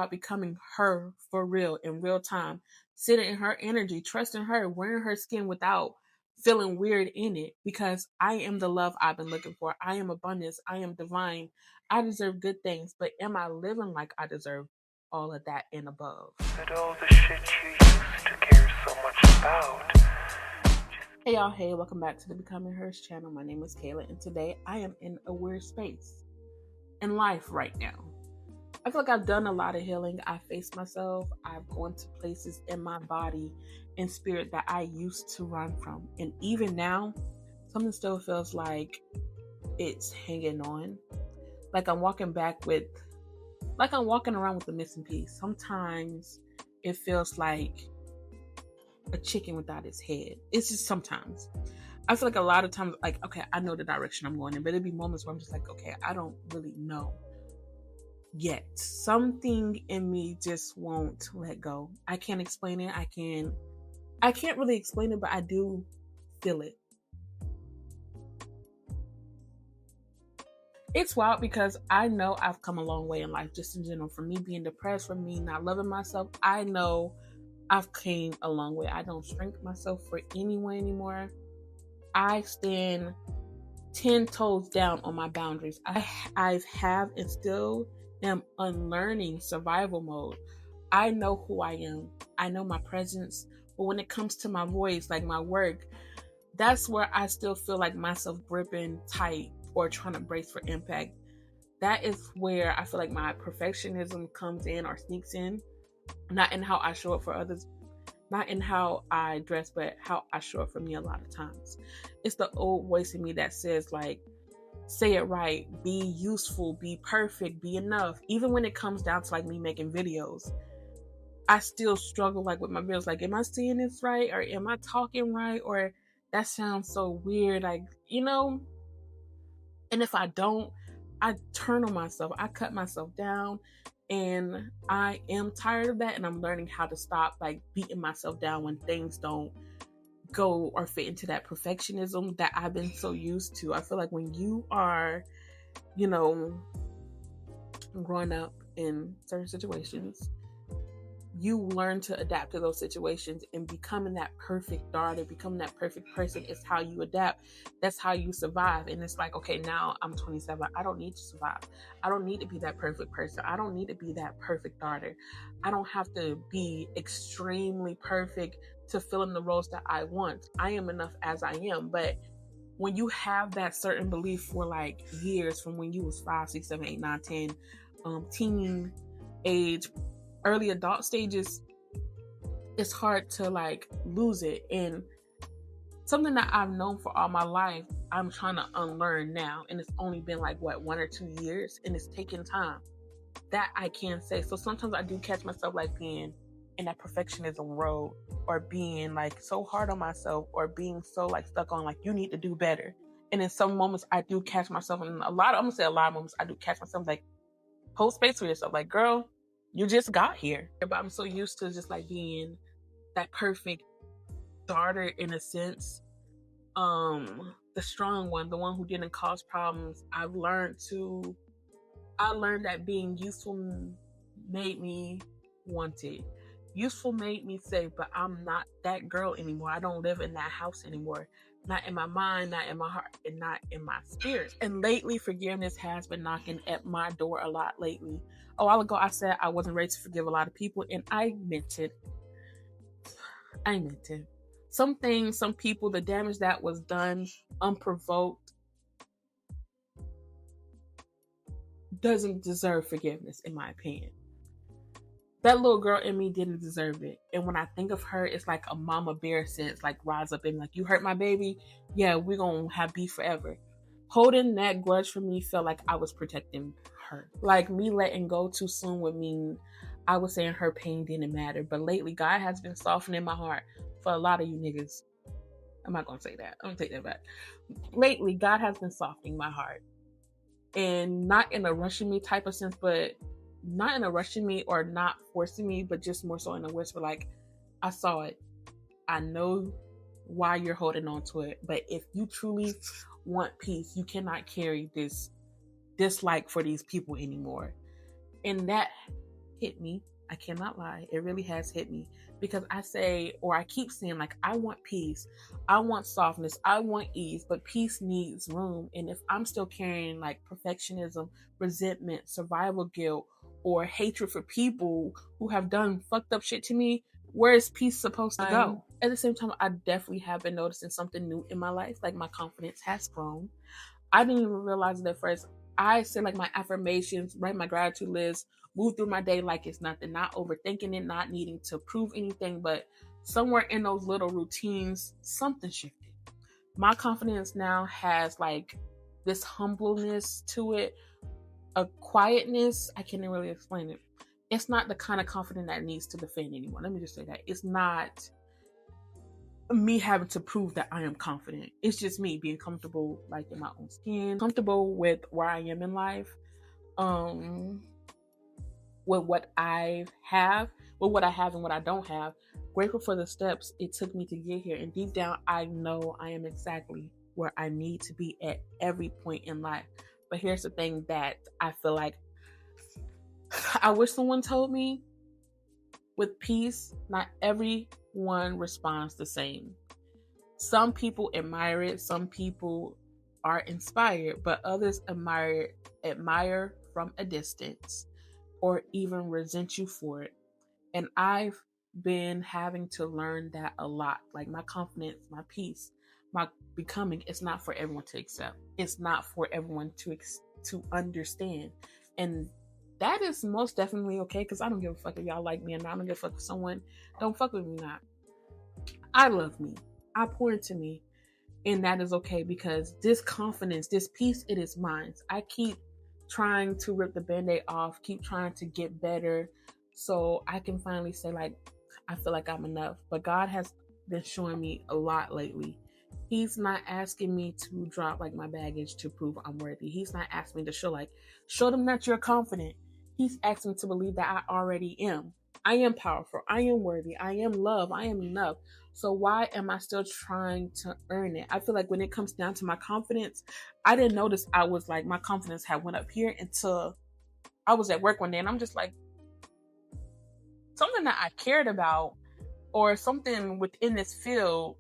about becoming her for real in real time, sitting in her energy, trusting her, wearing her skin without feeling weird in it, because I am the love I've been looking for. I am abundance. I am divine. I deserve good things, but am I living like I deserve all of that and above? But all the shit you used to care so much about. Hey y'all, hey, welcome back to the Becoming Herrss channel. My name is Kayla, and today I am in a weird space in life right now. I feel like I've done a lot of healing. I faced myself. I've gone to places in my body and spirit that I used to run from. And even now, something still feels like it's hanging on. Like I'm walking around with a missing piece. Sometimes it feels like a chicken without its head. It's just sometimes. I feel like a lot of times, like, okay, I know the direction I'm going in, but it'd be moments where I'm just like, okay, I don't really know yet. Something in me just won't let go. I can't explain it. I can't really explain it, but I do feel it. It's wild because I know I've come a long way in life, just in general. For me being depressed, for me not loving myself, I know I've came a long way. I don't shrink myself for anyone anymore. I stand 10 toes down on my boundaries. I have and still am unlearning survival mode. I know who I am. I know my presence. But when it comes to my voice, like my work, that's where I still feel like myself gripping tight or trying to brace for impact. That is where I feel like my perfectionism comes in or sneaks in. Not in how I show up for others, not in how I dress, but how I show up for me a lot of times. It's the old voice in me that says, like, say it right, be useful, be perfect, be enough. Even when it comes down to like me making videos, I still struggle like with my videos. Like, am I saying this right? Or am I talking right? Or that sounds so weird. Like, and if I don't, I turn on myself. I cut myself down. And I am tired of that. And I'm learning how to stop like beating myself down when things don't go or fit into that perfectionism that I've been so used to. I feel like when you are, growing up in certain situations, you learn to adapt to those situations, and becoming that perfect daughter, becoming that perfect person is how you adapt. That's how you survive. And it's like, okay, now I'm 27. I don't need to survive. I don't need to be that perfect person. I don't need to be that perfect daughter. I don't have to be extremely perfect to fill in the roles that I want. I am enough as I am. But when you have that certain belief for like years, from when you was 5, 6, 7, 8, 9, 10, teen age, early adult stages, it's hard to like lose it. And something that I've known for all my life, I'm trying to unlearn now. And it's only been like 1 or 2 years, and it's taken time. That I can say. So sometimes I do catch myself like being in that perfectionism road, or being like so hard on myself, or being so like stuck on like, you need to do better. And in some moments I do catch myself, and I'm gonna say a lot of moments I do catch myself like, hold space for yourself. Like, girl, you just got here. But I'm so used to just like being that perfect daughter in a sense. The strong one, the one who didn't cause problems. I learned that being useful made me wanted. Useful made me safe, but I'm not that girl anymore. I don't live in that house anymore. Not in my mind, not in my heart, and not in my spirit. And lately, forgiveness has been knocking at my door a lot lately. A while ago, I said I wasn't ready to forgive a lot of people, and I meant it. Some things, some people, the damage that was done unprovoked doesn't deserve forgiveness, in my opinion. That little girl in me didn't deserve it. And when I think of her, it's like a mama bear sense, like rise up and like, you hurt my baby? Yeah, we're going to have beef forever. Holding that grudge for me felt like I was protecting her. Like, me letting go too soon would mean I was saying her pain didn't matter. But lately, God has been softening my heart for a lot of you niggas. I'm not going to say that. I'm going to take that back. Lately, God has been softening my heart. And not in a rushing me type of sense, but not in a rushing me or not forcing me, but just more so in a whisper, like, I saw it. I know why you're holding on to it. But if you truly want peace, you cannot carry this dislike for these people anymore. And that hit me. I cannot lie. It really has hit me because I say, or I keep saying, like, I want peace. I want softness. I want ease, but peace needs room. And if I'm still carrying like perfectionism, resentment, survival guilt, or hatred for people who have done fucked up shit to me, where is peace supposed to go? At the same time, I definitely have been noticing something new in my life. Like, my confidence has grown. I didn't even realize it at first. I say like my affirmations, write my gratitude list, move through my day like it's nothing, not overthinking it, not needing to prove anything, but somewhere in those little routines, something shifted. My confidence now has like this humbleness to it, a quietness. I can't really explain it. It's not the kind of confidence that needs to defend anyone. Let me just say that. It's not me having to prove that I am confident. It's just me being comfortable, like, in my own skin, comfortable with where I am in life, with what I have, with what I have and what I don't have. Grateful for the steps it took me to get here. And deep down, I know I am exactly where I need to be at every point in life. But here's the thing that I feel like I wish someone told me: with peace, not everyone responds the same. Some people admire it, some people are inspired, but others admire from a distance or even resent you for it. And I've been having to learn that a lot. Like, my confidence, my peace, my becoming, it's not for everyone to accept. It's not for everyone to understand. And that is most definitely okay, because I don't give a fuck if y'all like me or not. I don't give a fuck if someone don't fuck with me or not. I love me. I pour into me. And that is okay, because this confidence, this peace, it is mine. I keep trying to rip the band-aid off, keep trying to get better so I can finally say, like, I feel like I'm enough. But God has been showing me a lot lately. He's not asking me to drop like my baggage to prove I'm worthy. He's not asking me to show them that you're confident. He's asking me to believe that I already am. I am powerful. I am worthy. I am loved. I am enough. So why am I still trying to earn it? I feel like when it comes down to my confidence, I didn't notice I was like, my confidence had went up here until I was at work one day, and I'm just like, something that I cared about or something within this field,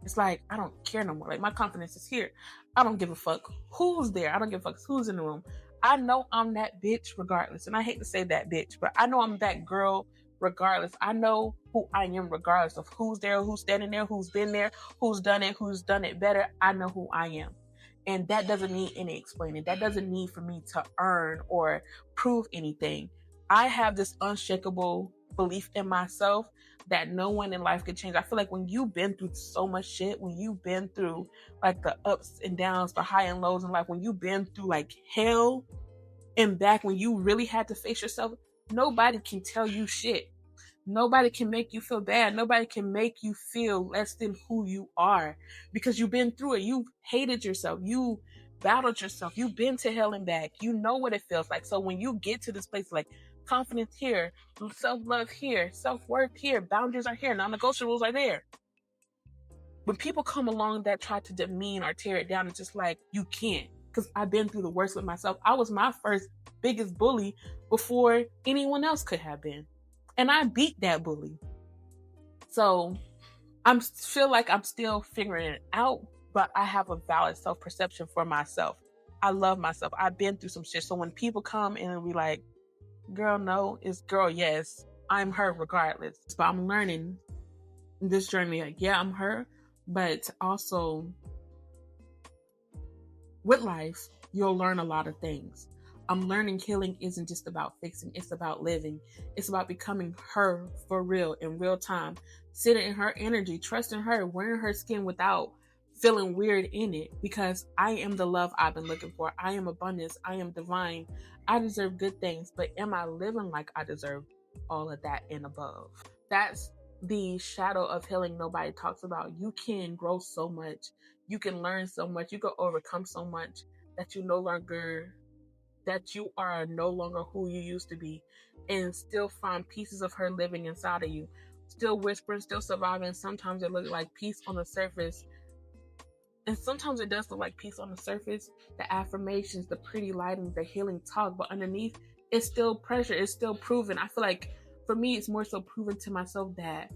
it's like, I don't care no more. Like, my confidence is here. I don't give a fuck who's there. I don't give a fuck who's in the room. I know I'm that bitch regardless. And I hate to say that bitch, but I know I'm that girl regardless. I know who I am regardless of who's there, who's standing there, who's been there, who's done it better. I know who I am. And that doesn't need any explaining. That doesn't need for me to earn or prove anything. I have this unshakable belief in myself that no one in life could change. I feel like when you've been through so much shit, when you've been through like the ups and downs, the high and lows in life, when you've been through like hell and back, when you really had to face yourself, nobody can tell you shit. Nobody can make you feel bad. Nobody can make you feel less than who you are, because you've been through it. You've hated yourself. You battled yourself. You've been to hell and back. You know what it feels like. So when you get to this place, like, confidence here, self-love here, self-worth here, boundaries are here, non-negotiables are there. When people come along that try to demean or tear it down, it's just like, you can't. Because I've been through the worst with myself. I was my first biggest bully before anyone else could have been. And I beat that bully. So I feel like I'm still figuring it out, but I have a valid self-perception for myself. I love myself. I've been through some shit. So when people come in and be like, girl, no, it's girl, yes, I'm her regardless. But I'm learning this journey, like, yeah, I'm her, but also with life, you'll learn a lot of things. I'm learning healing isn't just about fixing, it's about living. It's about becoming her for real, in real time, sitting in her energy, trusting her, wearing her skin without feeling weird in it, because I am the love I've been looking for. I am abundance. I am divine. I deserve good things, but am I living like I deserve all of that and above? That's the shadow of healing nobody talks about. You can grow so much. You can learn so much. You can overcome so much that you are no longer who you used to be, and still find pieces of her living inside of you, still whispering, still surviving. Sometimes it looks like peace on the surface, and sometimes it does look like peace on the surface, the affirmations, the pretty lighting, the healing talk, but underneath, it's still pressure. It's still proven. I feel like for me, it's more so proven to myself that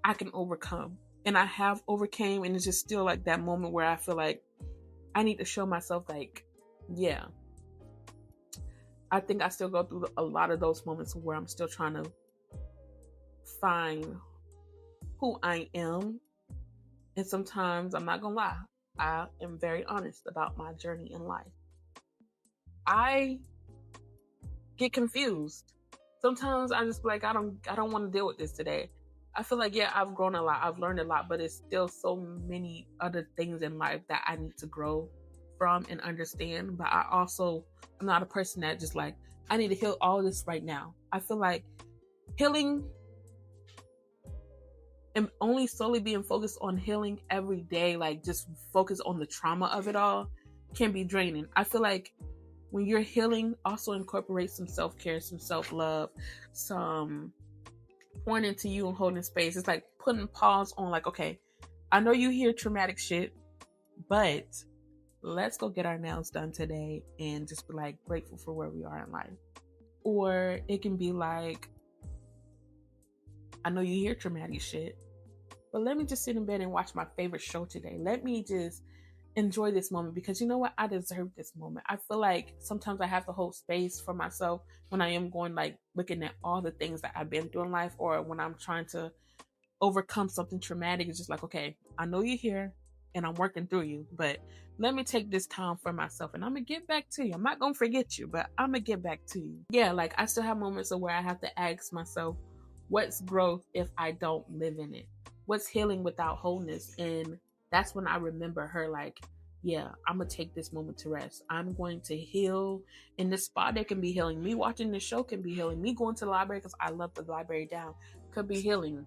I can overcome. And I have overcame, and it's just still like that moment where I feel like I need to show myself like, yeah. I think I still go through a lot of those moments where I'm still trying to find who I am. And sometimes, I'm not gonna lie, I am very honest about my journey in life. I get confused. Sometimes I just be like, I don't want to deal with this today. I feel like, yeah, I've grown a lot, I've learned a lot, but it's still so many other things in life that I need to grow from and understand. But I'm not a person that just like, I need to heal all this right now. I feel like healing and only solely being focused on healing every day, like just focus on the trauma of it all, can be draining. I feel like when you're healing, also incorporate some self-care, some self-love, some pouring into you and holding space. It's like putting pause on like, okay, I know you hear traumatic shit, but let's go get our nails done today and just be like grateful for where we are in life. Or it can be like, I know you hear traumatic shit, but let me just sit in bed and watch my favorite show today. Let me just enjoy this moment, because you know what? I deserve this moment. I feel like sometimes I have to hold space for myself when I am going like looking at all the things that I've been through in life, or when I'm trying to overcome something traumatic. It's just like, okay, I know you're here and I'm working through you, but let me take this time for myself and I'm gonna get back to you. I'm not gonna forget you, but I'm gonna get back to you. Yeah, like I still have moments of where I have to ask myself, what's growth if I don't live in it? What's healing without wholeness? And that's when I remember her like, yeah, I'm gonna take this moment to rest. I'm going to heal in this spot. That can be healing. Me watching this show can be healing. Me going to the library, because I love the library down, could be healing.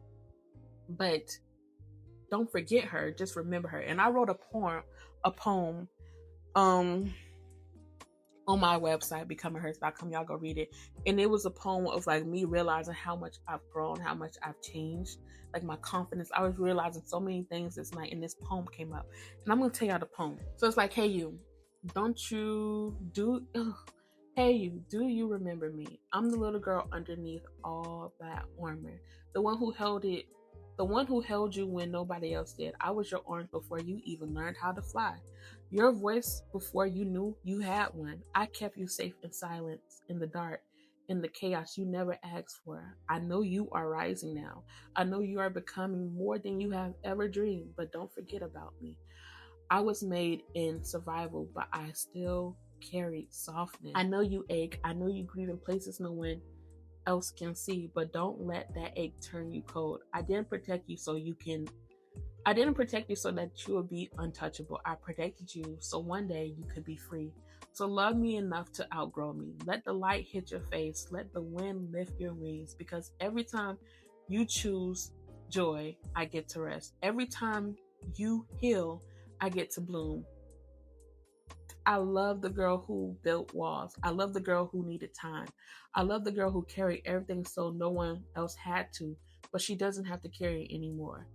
But don't forget her. Just remember her. And I wrote a poem on my website, becomingherrss.com. Y'all go read it. And it was a poem of like me realizing how much I've grown, how much I've changed, like my confidence. I was realizing so many things this night, and this poem came up. And I'm gonna tell y'all the poem. So it's like, hey you, hey you, do you remember me? I'm the little girl underneath all that armor. The one who held you when nobody else did. I was your orange before you even learned how to fly. Your voice before you knew you had one. I kept you safe in silence, in the dark, in the chaos you never asked for. I know you are rising now. I know you are becoming more than you have ever dreamed, but don't forget about me. I was made in survival, but I still carried softness. I know you ache. I know you grieve in places no one else can see, but don't let that ache turn you cold. I didn't protect you so that you would be untouchable. I protected you so one day you could be free. So love me enough to outgrow me. Let the light hit your face. Let the wind lift your wings, because every time you choose joy, I get to rest. Every time you heal, I get to bloom. I love the girl who built walls. I love the girl who needed time. I love the girl who carried everything so no one else had to, but she doesn't have to carry it anymore.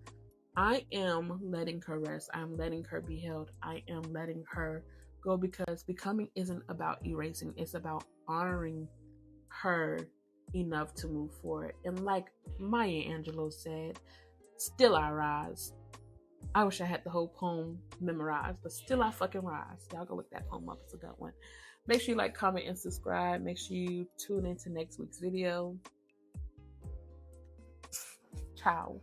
I am letting her rest. I'm letting her be held. I am letting her go, because becoming isn't about erasing. It's about honoring her enough to move forward. And like Maya Angelou said, still I rise. I wish I had the whole poem memorized, but still I fucking rise. Y'all go look that poem up. It's a good one. Make sure you like, comment, and subscribe. Make sure you tune into next week's video. Ciao.